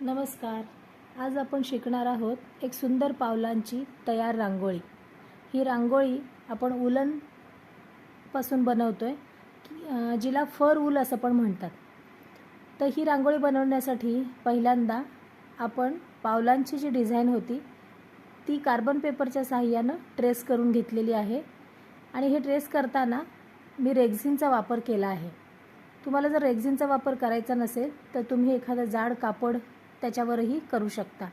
नमस्कार. आज आपण शिकणार आहोत एक सुंदर पावलांची तयार रांगोळी. ही रांगोळी आपण उलनपासून बनवतोय, जिला फर वूल असं पण म्हणतात. तर ही रांगोळी बनवण्यासाठी पहिल्यांदा आपण पावलांची जी डिझाईन होती ती कार्बन पेपरच्या सहाय्यानं ट्रेस करून घेतलेली आहे आणि हे ट्रेस करताना मी रेक्झिनचा वापर केला आहे. तुम्हाला जर रेक्झिनचा वापर करायचा नसेल तर तुम्ही एखादं जाड कापड त्याच्यावरही करू शकता.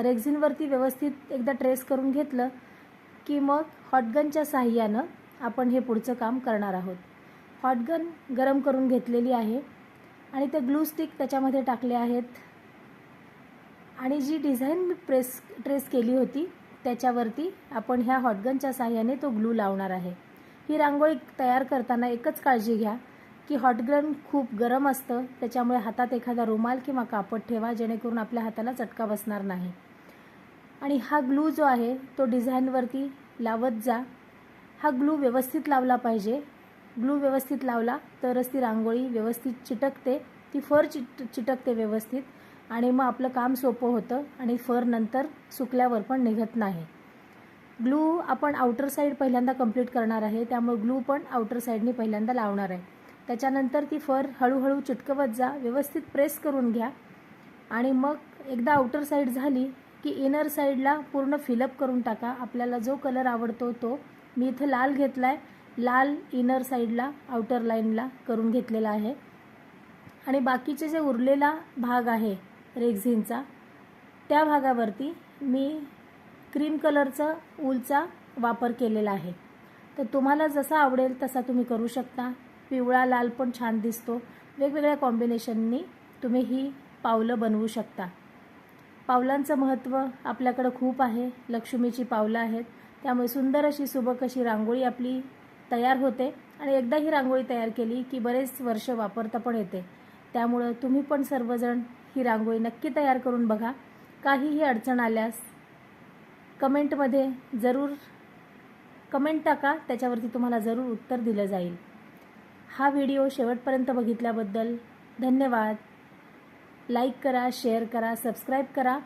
रेक्झिनवरती व्यवस्थित एकदा ट्रेस करून घेतलं की मग हॉटगनच्या सहाय्यानं आपण हे पुढचं काम करणार आहोत. हॉटगन गरम करून घेतलेली आहे आणि ते ग्लू स्टिक त्याच्यामध्ये टाकले आहेत आणि जी डिझाईन मी ट्रेस केली होती त्याच्यावरती आपण ह्या हॉटगनच्या सहाय्याने तो ग्लू लावणार आहे. ही रांगोळी तयार करताना एकच काळजी घ्या की हॉटगन खूप गरम असतं, त्याच्यामुळे हातात एखादा रुमाल किंवा कापड ठेवा जेणेकरून आपल्या हाताला चटका बसणार नाही. आणि हा ग्लू जो आहे तो डिझाईनवरती लावत जा. हा ग्लू व्यवस्थित लावला पाहिजे. ग्लू व्यवस्थित लावला तरच ती रांगोळी व्यवस्थित चिटकते, ती फर चिटकते व्यवस्थित आणि मग आपलं काम सोपं होतं आणि फर नंतर सुकल्यावर पण निघत नाही. ग्लू आपण आउटर साईड पहिल्यांदा कंप्लीट करणार आहे, त्यामुळे ग्लू पण आउटर साईडनी पहिल्यांदा लावणार आहे. त्याच्यानंतर ती फर हळूहळू चिटकवत जा, व्यवस्थित प्रेस करून घ्या आणि मग एकदा आउटर साईड झाली की इनर साईडला पूर्ण फिलअप करून टाका. आपल्याला जो कलर आवडतो तो. मी इथं लाल घेतला आहे, लाल इनर साईडला आउटर लाईनला करून घेतलेला आहे आणि बाकीचे जे उरलेला भाग आहे रेक्झिनचा त्या भागावरती मी क्रीम कलरचा वूलचा वापर केलेला आहे. तर तुम्हाला जसा आवडेल तसा तुम्ही करू शकता. पिवळा लाल पण छान दिसतो. वेगवेगळ्या कॉम्बिनेशननी तुम्ही ही पावलं बनवू शकता. पावलांचं महत्त्व आपल्याकडं खूप आहे. लक्ष्मीची पावलं आहेत, त्यामुळे सुंदर अशी सुबक अशी रांगोळी आपली तयार होते आणि एकदा ही रांगोळी तयार केली की बरेच वर्ष वापरता पण येते. त्यामुळं तुम्ही पण सर्वजण ही रांगोळी नक्की तयार करून बघा. काहीही अडचण आल्यास कमेंटमध्ये जरूर कमेंट टाका, त्याच्यावरती तुम्हाला जरूर उत्तर दिलं जाईल. हा व्हिडिओ शेवटपर्यंत बघितल्याबद्दल धन्यवाद. लाईक करा, शेअर करा, सबस्क्राईब करा.